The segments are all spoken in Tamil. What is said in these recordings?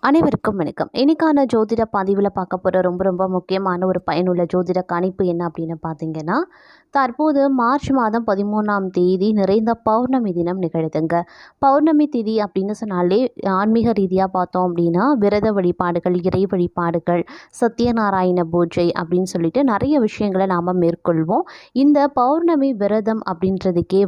அனைவருக்கும் வணக்கம். இன்னைக்கான ஜோதிட பதிவில் பார்க்க போகிற ரொம்ப முக்கியமான ஒரு பயனுள்ள ஜோதிட கணிப்பு என்ன அப்படின்னு பார்த்தீங்கன்னா, தற்போது மார்ச் மாதம் 13ஆம் தேதி நிறைந்த பௌர்ணமி தினம் நிகழுதுங்க. பௌர்ணமி திதி அப்படின்னு சொன்னாலே ஆன்மீக ரீதியாக பார்த்தோம் அப்படின்னா விரத வழிபாடுகள், இறை வழிபாடுகள், சத்யநாராயண பூஜை அப்படின்னு சொல்லிட்டு நிறைய விஷயங்களை நாம் மேற்கொள்வோம். இந்த பௌர்ணமி விரதம் அப்படின்றதுக்கே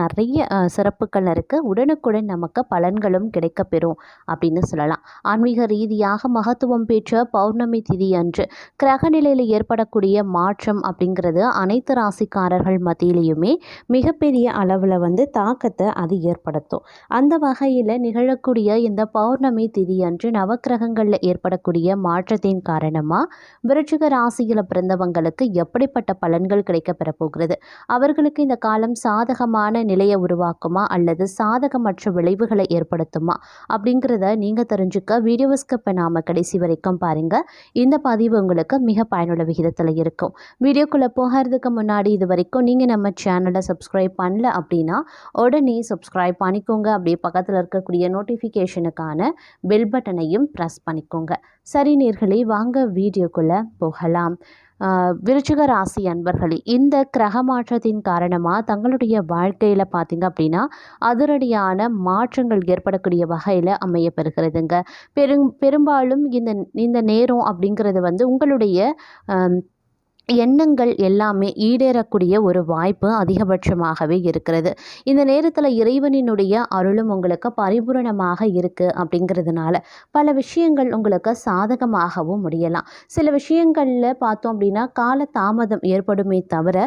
நிறைய சிறப்புகள் இருக்குது. உடனுக்குடன் நமக்கு பலன்களும் கிடைக்கப்பெறும் அப்படின்னு சொல்லலாம். ஆன்மீக ரீதியாக மகத்துவம் பெற்ற பௌர்ணமி திதி அன்று கிரக நிலையில் ஏற்படக்கூடிய மாற்றம் அப்படிங்கிறது அனைத்து ராசிக்காரர்கள் மத்தியிலையுமே மிகப்பெரிய அளவில் தாக்கத்தை அது ஏற்படுத்தும். அந்த வகையில் நிகழக்கூடிய இந்த பௌர்ணமி திதி அன்று நவக்கிரகங்களில் ஏற்படக்கூடிய மாற்றத்தின் காரணமாக விருச்சிக ராசியில் பிறந்தவங்களுக்கு எப்படிப்பட்ட பலன்கள் கிடைக்கப்பெற போகிறது, அவர்களுக்கு இந்த காலம் சாதகமான நிலையை உருவாக்குமா அல்லது சாதகமற்ற விளைவுகளை ஏற்படுத்துமா அப்படிங்கிறத நீங்கள் தெரிஞ்சுக்க வீடியோவை ஸ்கிப் பண்ணாமல் கடைசி வரைக்கும் பாருங்கள். இந்த பதிவு உங்களுக்கு மிக பயனுள்ள விகிதத்தில் இருக்கும். வீடியோக்குள்ளே போகிறதுக்கு முன்னாடி இது வரைக்கும் நீங்கள் நம்ம சேனலை சப்ஸ்கிரைப் பண்ணல அப்படின்னா உடனே சப்ஸ்கிரைப் பண்ணிக்கோங்க. அப்படியே பக்கத்தில் இருக்கக்கூடிய நோட்டிஃபிகேஷனுக்கான பெல் பட்டனையும் ப்ரெஸ் பண்ணிக்கோங்க. சரி நேர்களே, வாங்க வீடியோக்குள்ளே போகலாம். விருச்சிக ராசி அன்பர்களே, இந்த கிரக மாற்றத்தின் காரணமாக தங்களுடைய வாழ்க்கையில் பார்த்திங்க அப்படின்னா அதிரடியான மாற்றங்கள் ஏற்படக்கூடிய வகையில் அமையப்பெறுகிறதுங்க. பெரும்பாலும் இந்த நேரம் அப்படிங்கிறது உங்களுடைய எண்ணங்கள் எல்லாமே ஈடேறக்கூடிய ஒரு வாய்ப்பு அதிகபட்சமாகவே இருக்கிறது. இந்த நேரத்தில் இறைவனினுடைய அருளும் உங்களுக்கு பரிபூரணமாக இருக்குது. அப்படிங்கிறதுனால பல விஷயங்கள் உங்களுக்கு சாதகமாகவும் முடியலாம். சில விஷயங்களில் பார்த்தோம் அப்படின்னா கால தாமதம் ஏற்படுமே தவிர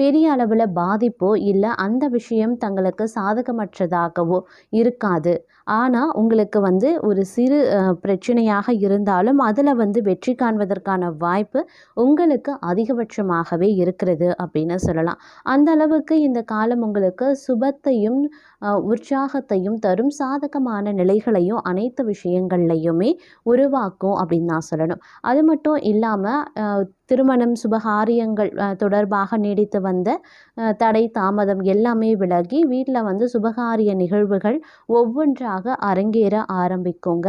பெரிய அளவில் பாதிப்போ இல்லை அந்த விஷயம் தங்களுக்கு சாதகமற்றதாகவோ இருக்காது. ஆனால் உங்களுக்கு ஒரு சிறு பிரச்சனையாக இருந்தாலும் அதில் வெற்றி காண்பதற்கான வாய்ப்பு உங்களுக்கு அதிகபட்சமாகவே இருக்கிறது அப்படின்னு சொல்லலாம். அந்த அளவுக்கு இந்த காலம் உங்களுக்கு சுபத்தையும் உற்சாகத்தையும் தரும், சாதகமான நிலைகளையும் அனைத்து விஷயங்கள்லையுமே உருவாக்கும் அப்படின்னு நான் சொல்லணும். அது மட்டும் இல்லாமல் திருமணம், சுபகாரியங்கள் தொடர்பாக நீடித்து வந்த தடை தாமதம் எல்லாமே விலகி வீட்டில் சுபகாரிய நிகழ்வுகள் ஒவ்வொன்றாக அரங்கேற ஆரம்பிக்குங்க.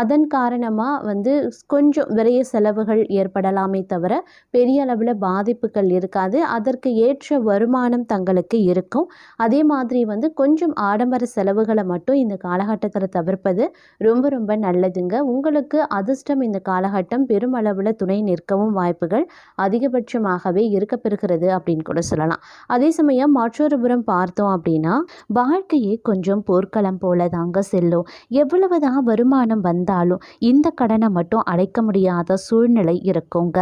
அதன் காரணமாக கொஞ்சம் விரைய செலவுகள் ஏற்படலாமே தவிர பெரிய அளவில் பாதிப்புகள் இருக்காது. அதற்கு ஏற்ற வருமானம் தங்களுக்கு இருக்கும். அதே மாதிரி கொஞ்சம் ஆடம்பர செலவுகளை மட்டும் இந்த காலகட்டத்தில் தவிர்ப்பது ரொம்ப நல்லதுங்க. உங்களுக்கு அதிர்ஷ்டம் இந்த காலகட்டம் பெருமளவில் துணை நிற்கவும் வாய்ப்புகள் அதிகபட்சமாகவே இருக்கப்பெறுகிறது அப்படின்னு கூட சொல்லலாம். அதே சமயம் மற்றொரு புறம் பார்த்தோம் அப்படின்னா வாழ்க்கையே கொஞ்சம் போர்க்களம் போல தாங்க செல்லும். எவ்வளவுதான் வருமானம் வந்தாலும் இந்த கடனை மட்டும் அடைக்க முடியாத சூழ்நிலை இருக்குங்க.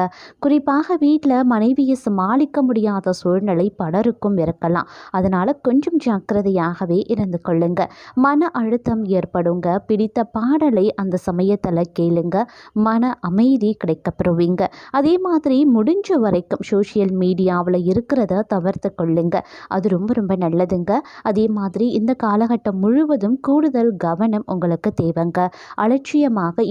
குறிப்பாக வீட்டில் மனைவியை சமாளிக்க முடியாத சூழ்நிலை பலருக்கும் இருக்கலாம். அதனால கொஞ்சம் ஜாக்கிரதையாகவே இருந்து கொள்ளுங்க. மன அழுத்தம் ஏற்படுங்க. பிடித்த பாடலை அந்த சமயத்தில் கேளுங்க, மன அமைதி கிடைக்கப்பெறுவீங்க. அதே மாதிரி முடிஞ்ச வரைக்கும் சோஷியல் மீடியாவில் இருக்கிறத தவிர்த்து கொள்ளுங்க. அது ரொம்ப நல்லதுங்க. அதே மாதிரி இந்த காலகட்டம் முழுவதும் கூடுதல் கவனம் உங்களுக்கு தேவைங்க. அலட்சியமாக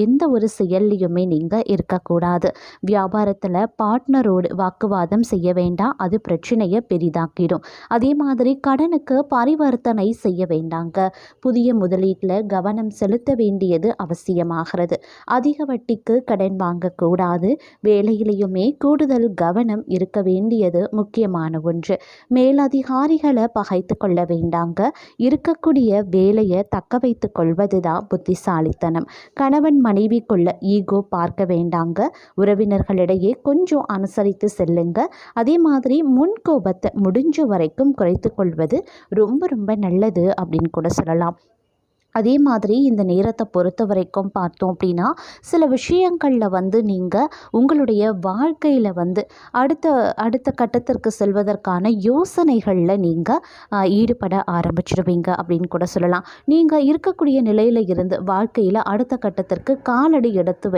எந்த ஒரு செயல்லையுமே நீங்கள் இருக்கக்கூடாது. வியாபாரத்தில் பார்ட்னரோடு வாக்குவாதம் செய்ய வேண்டாம், அது பிரச்சனையை பெரிதாக்கிடும். அதே மாதிரி கடனுக்கு பரிவர்த்தனை செய்ய வேண்டாங்க. புதிய முதலீட்டில் கவனம் செலுத்த வேண்டியது அவசியமாகிறது. அதிக வட்டிக்கு கடன் வாங்கக்கூடாது. வேலையிலையுமே கூடுதல் கவனம் இருக்க வேண்டியது முக்கியமான ஒன்று. மேலதிகாரிகளை பகைத்து கொள்ள வேண்டாங்க. இருக்கக்கூடிய வேலையை தக்க வைத்து கொள்வது தான் புத்திசாலித்தனம். கணவன் மனைவிக்குள்ள ஈகோ பார்க்க வேண்டாங்க. உறவினர்களிடையே கொஞ்சம் அனுசரித்து செல்லுங்க. அதே மாதிரி முன்கோபத்தை முடிஞ்ச வரைக்கும் குறைத்து கொள்வது ரொம்ப நல்லது அப்படின்னு கூட சொல்லலாம். அதே மாதிரி இந்த நேரத்தை பொறுத்த வரைக்கும் பார்த்தோம் அப்படின்னா சில விஷயங்களில் நீங்கள் உங்களுடைய வாழ்க்கையில் அடுத்த கட்டத்திற்கு செல்வதற்கான யோசனைகளில் நீங்கள் ஈடுபட ஆரம்பிச்சிடுவீங்க அப்படின்னு கூட சொல்லலாம். நீங்கள் இருக்கக்கூடிய நிலையில் இருந்து வாழ்க்கையில் அடுத்த கட்டத்திற்கு காலடி எடுத்து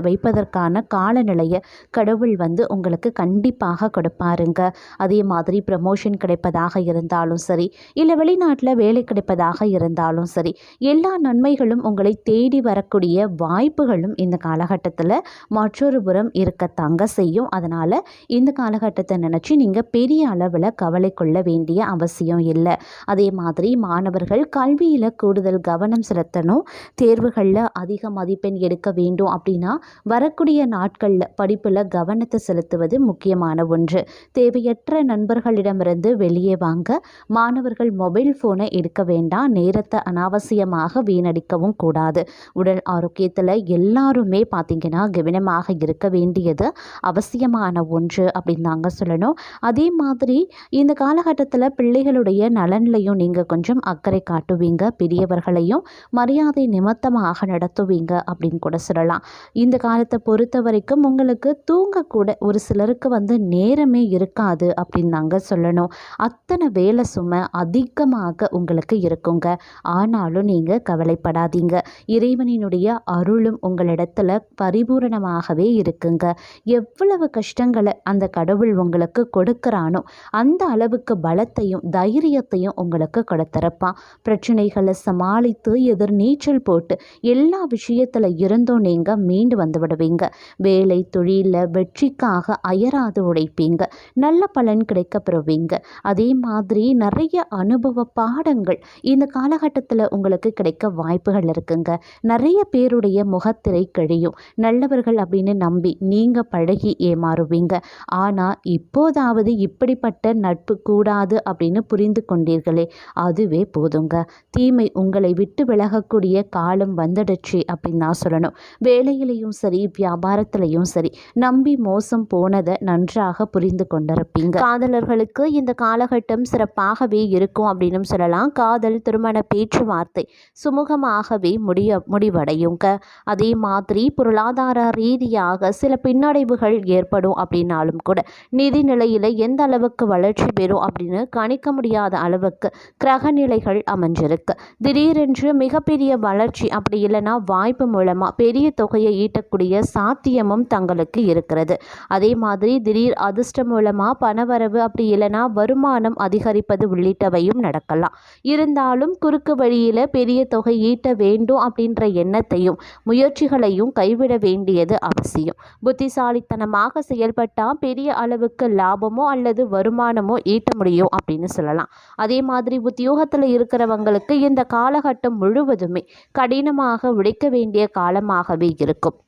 வைப்பதற்கான காலநிலையை கடவுள் உங்களுக்கு கண்டிப்பாக கொடுப்பாருங்க. அதே மாதிரி ப்ரமோஷன் கிடைப்பதாக இருந்தாலும் சரி, இல்லை வெளிநாட்டில் வேலை கிடைப்பதாக இருந்தாலும் சரி, எல்லா நன்மைகளும் உங்களை தேடி வரக்கூடிய வாய்ப்புகளும் இந்த காலகட்டத்தில் மற்றொரு புறம் இருக்கத்தாங்க செய்யும். அதனால் இந்த காலகட்டத்தை நினச்சி நீங்கள் பெரிய அளவில் கவலை கொள்ள வேண்டிய அவசியம் இல்லை. அதே மாதிரி மாணவர்கள் கல்வியில் கூடுதல் கவனம் செலுத்தணும். தேர்வுகளில் அதிக மதிப்பெண் எடுக்க வேண்டும் அப்படின்னா வரக்கூடிய நாட்களில் படிப்பில் கவனத்தை செலுத்துவது முக்கியமான ஒன்று. தேவையற்ற நண்பர்களிடமிருந்து வெளியே வாங்க. மாணவர்கள் மொபைல் ஃபோனை எடுக்க வேண்டாம். நேரத்தை அனாவசியமாக வீணடிக்கவும் கூடாது. உடல் ஆரோக்கியத்தில் எல்லாருமே பார்த்திங்கன்னா கவனமாக இருக்க வேண்டியது அவசியமான ஒன்று அப்படின்னு தாங்க சொல்லணும். அதே மாதிரி இந்த காலகட்டத்தில் பிள்ளைகளுடைய நலன்லையும் நீங்கள் கொஞ்சம் அக்கறை காட்டுவீங்க. பெரியவர்களையும் மரியாதை நிமித்தமாக நடத்துவீங்க அப்படின்னு கூட சொல்லலாம். இந்த காலத்தை பொறுத்த வரைக்கும் உங்களுக்கு தூங்கக்கூட ஒரு சிலருக்கு நேரமே இருக்காது அப்படின்னு தாங்க சொல்லணும். அத்தனை வேலை சுமை அதிகமாக உங்களுக்கு இருக்குங்க. ஆனாலும் நீங்கள் கவலைப்படாதீங்க. இறைவனினுடைய அருளும் உங்களிடத்துல பரிபூரணமாகவே இருக்குங்க. எவ்வளவு கஷ்டங்களை அந்த கடவுள் உங்களுக்கு கொடுக்குறானோ அந்த அளவுக்கு பலத்தையும் தைரியத்தையும் உங்களுக்கு கொடுத்திருப்பான். பிரச்சனைகளை சமாளித்து எதிர்நீச்சல் போட்டு எல்லா விஷயத்தில் இருந்தும் நீங்கள் மீண்டு வந்து விடுவீங்க. வேலை தொழிலில் வெற்றிக்காக அயராது உழைப்பீங்க. நல்ல பலன் கிடைக்க பெறுவீங்க. அதே மாதிரி நிறைய அனுபவ பாடங்கள் இந்த காலகட்டத்தில் உங்களுக்கு கிடைக்க வாய்ப்புகள் இருக்குங்க. நிறைய பேருடைய முகத்திரை கழியும். நல்லவர்கள் அப்படின்னு நம்பி நீங்கள் பழகி ஏமாறுவீங்க. ஆனால் இப்போதாவது இப்படிப்பட்ட நட்பு கூடாது அப்படின்னு புரிந்து கொண்டீர்களே, அதுவே போதுங்க. தீமை உங்களை விட்டு விலகக்கூடிய காலம் வந்துடுச்சு அப்படின்னு நான் சொல்லணும். வேலையிலையும் சரி வியாபாரத்திலையும் சரி நம்பி மோசம் போனதை நன்றாக புரிந்து கொண்டிருப்பீங்க. காதலர்களுக்கு இந்த காலகட்டம் சிறப்பாகவே இருக்கும் அப்படின்னு சொல்லலாம். காதல் திருமண பேச்சுவார்த்தை சுமூகமாகவே முடிவடையுங்க. அதே மாதிரி பொருளாதார ரீதியாக சில பின்னடைவுகள் ஏற்படும் அப்படின்னாலும் கூட நிதி நிலையில் எந்த அளவுக்கு வளர்ச்சி பெறும் அப்படின்னு கணிக்க முடியாத அளவுக்கு கிரக நிலைகள் அமைஞ்சிருக்கு. திடீரென்று மிகப்பெரிய வளர்ச்சி அப்படி இல்லைன்னா வாய்ப்பு மூலமாக பெரிய தொகையை ஈட்டக்கூடிய சாத்தியமும் தங்களுக்கு இருக்கிறது. அதே மாதிரி திடீர் அதிர்ஷ்டம் மூலமாக பணவரவு அப்படி இல்லைன்னா வருமானம் அதிகரிப்பது உள்ளிட்டவையும் நடக்கலாம். இருந்தாலும் குறுக்கு வழியில் பெரிய தொகை ஈட்ட வேண்டும் அப்படின்ற எண்ணத்தையும் முயற்சிகளையும் கைவிட வேண்டியது அவசியம். புத்திசாலித்தனமாக செயல்பட்டால் பெரிய அளவுக்கு லாபமோ அல்லது வருமானமோ ஈட்ட முடியும் அப்படின்னு சொல்லலாம். அதே மாதிரி உத்தியோகத்தில் இருக்கிறவங்களுக்கு இந்த காலகட்டம் முழுவதுமே கடினமாக உழைக்க வேண்டிய காலமாகவே இருக்கும்.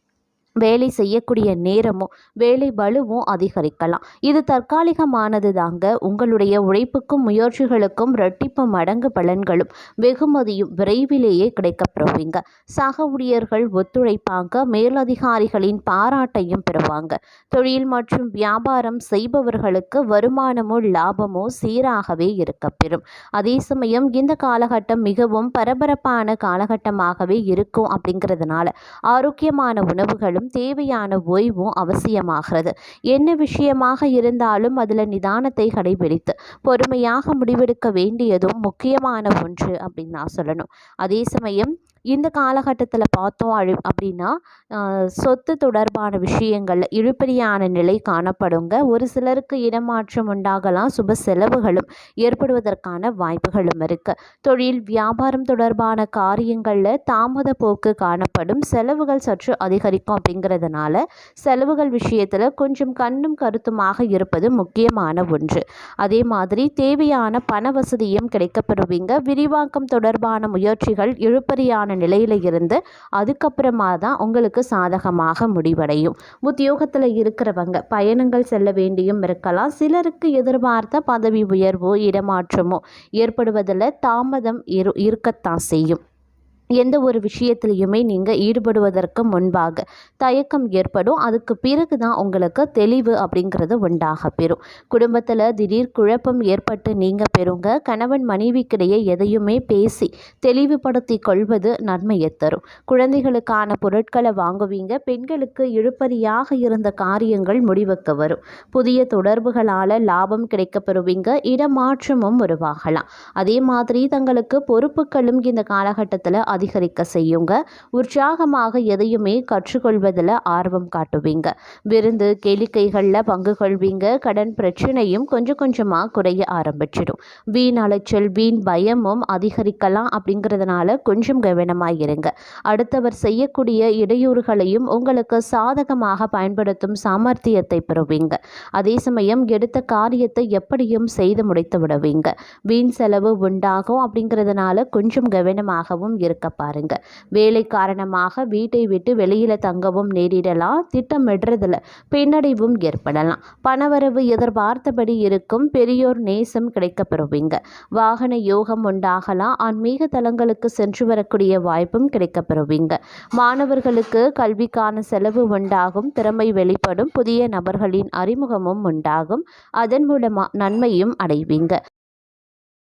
வேலை செய்யக்கூடிய நேரமும் வேலை பளுவும் அதிகரிக்கலாம். இது தற்காலிகமானது தாங்க. உங்களுடைய உழைப்புக்கும் முயற்சிகளுக்கும் இரட்டிப்பு மடங்கு பலன்களும் வெகுமதியும் விரைவிலேயே கிடைக்கப்பெறுவீங்க. சக ஊழியர்கள் ஒத்துழைப்பாங்க. மேலதிகாரிகளின் பாராட்டையும் பெறுவாங்க. தொழில் மற்றும் வியாபாரம் செய்பவர்களுக்கு வருமானமோ லாபமோ சீராகவே இருக்கப்பெறும். அதே சமயம் இந்த காலகட்டம் மிகவும் பரபரப்பான காலகட்டமாகவே இருக்கும். அப்படிங்கிறதுனால ஆரோக்கியமான உணவுகளும் தேவையான ஓய்வும் அவசியமாகிறது. என்ன விஷயமாக இருந்தாலும் அதில் நிதானத்தை கடைபிடித்து பொறுமையாக முடிவெடுக்க வேண்டியதும் முக்கியமான ஒன்று அப்படின்னு நான் சொல்லணும். அதே சமயம் இந்த காலகட்டத்தில் பார்த்தோம் அப்படின்னா சொத்து தொடர்பான விஷயங்கள் இழுபறியான நிலை காணப்படுங்க. ஒரு சிலருக்கு இடமாற்றம் உண்டாகலாம். சுப செலவுகளும் ஏற்படுவதற்கான வாய்ப்புகளும் இருக்குது. தொழில் வியாபாரம் தொடர்பான காரியங்களில் தாமத போக்கு காணப்படும். செலவுகள் சற்று அதிகரிக்கும். அப்படிங்கிறதுனால செலவுகள் விஷயத்தில் கொஞ்சம் கண்ணும் கருத்துமாக இருப்பது முக்கியமான ஒன்று. அதே மாதிரி தேவையான பண வசதியும் கிடைக்கப்பெறுவீங்க. விரிவாக்கம் தொடர்பான முயற்சிகள் இழுபறியான நிலையில இருந்து அதுக்கப்புறமா தான் உங்களுக்கு சாதகமாக முடிவடையும். உத்தியோகத்தில் இருக்கிறவங்க பயணங்கள் செல்ல வேண்டியும் இருக்கலாம். சிலருக்கு எதிர்பார்த்த பதவி உயர்வோ இடமாற்றமோ ஏற்படுவதில் தாமதம் இருக்கத்தான் செய்யும். எந்த ஒரு விஷயத்துலையுமே நீங்கள் ஈடுபடுவதற்கு முன்பாக தயக்கம் ஏற்படும். அதுக்கு பிறகு தான் உங்களுக்கு தெளிவு அப்படிங்கிறது உண்டாக பெறும். குடும்பத்தில் திடீர் குழப்பம் ஏற்பட்டு நீங்கள் பெறுங்க. கணவன் மனைவிக்கிடையே எதையுமே பேசி தெளிவுபடுத்தி கொள்வது நன்மையை தரும். குழந்தைகளுக்கான பொருட்களை வாங்குவீங்க. பெண்களுக்கு இழுபறியாக இருந்த காரியங்கள் முடிவுக்கு வரும். புதிய தொடர்புகளால் லாபம் கிடைக்க பெறுவீங்க. இடமாற்றமும் உருவாகலாம். அதே மாதிரி தங்களுக்கு பொறுப்புகளும் இந்த காலகட்டத்தில் அதிகரிக்க செய்யுங்க. உற்சாகமாக எதையுமே கற்றுக்கொள்வதில் ஆர்வம் காட்டுவீங்க. விருந்து கேளிக்கைகளில் பங்கு கொள்வீங்க. கடன் பிரச்சனையும் கொஞ்சம் கொஞ்சமாக குறைய ஆரம்பிச்சிடும். வீண் அலைச்சல் வீண் பயமும் அதிகரிக்கலாம். அப்படிங்கிறதுனால கொஞ்சம் கவனமாக இருங்க. அடுத்தவர் செய்யக்கூடிய இடையூறுகளையும் உங்களுக்கு சாதகமாக பயன்படுத்தும் சாமர்த்தியத்தை பெறுவீங்க. அதே சமயம் எடுத்த காரியத்தை எப்படியும் செய்து முடித்து விடுவீங்க. வீண் செலவு உண்டாகும். அப்படிங்கிறதுனால கொஞ்சம் கவனமாகவும் இருக்க பாருங்க. வேலை காரணமாக வீட்டை விட்டு வெளியில தங்கவும் நேரிடலாம். திட்டமிடுறதுல பின்னடைவும் ஏற்படலாம். பணவரவு எதிர்பார்த்தபடி இருக்கும். பெரியோர் நேசம் கிடைக்க பெறுவீங்க. வாகன யோகம் உண்டாகலாம். ஆன்மீக தலங்களுக்கு சென்று வரக்கூடிய வாய்ப்பும் கிடைக்க பெறுவீங்க. மாணவர்களுக்கு கல்விக்கான செலவு உண்டாகும். திறமை வெளிப்படும். புதிய நபர்களின் அறிமுகமும் உண்டாகும். அதன் மூலமா நன்மையும் அடைவீங்க.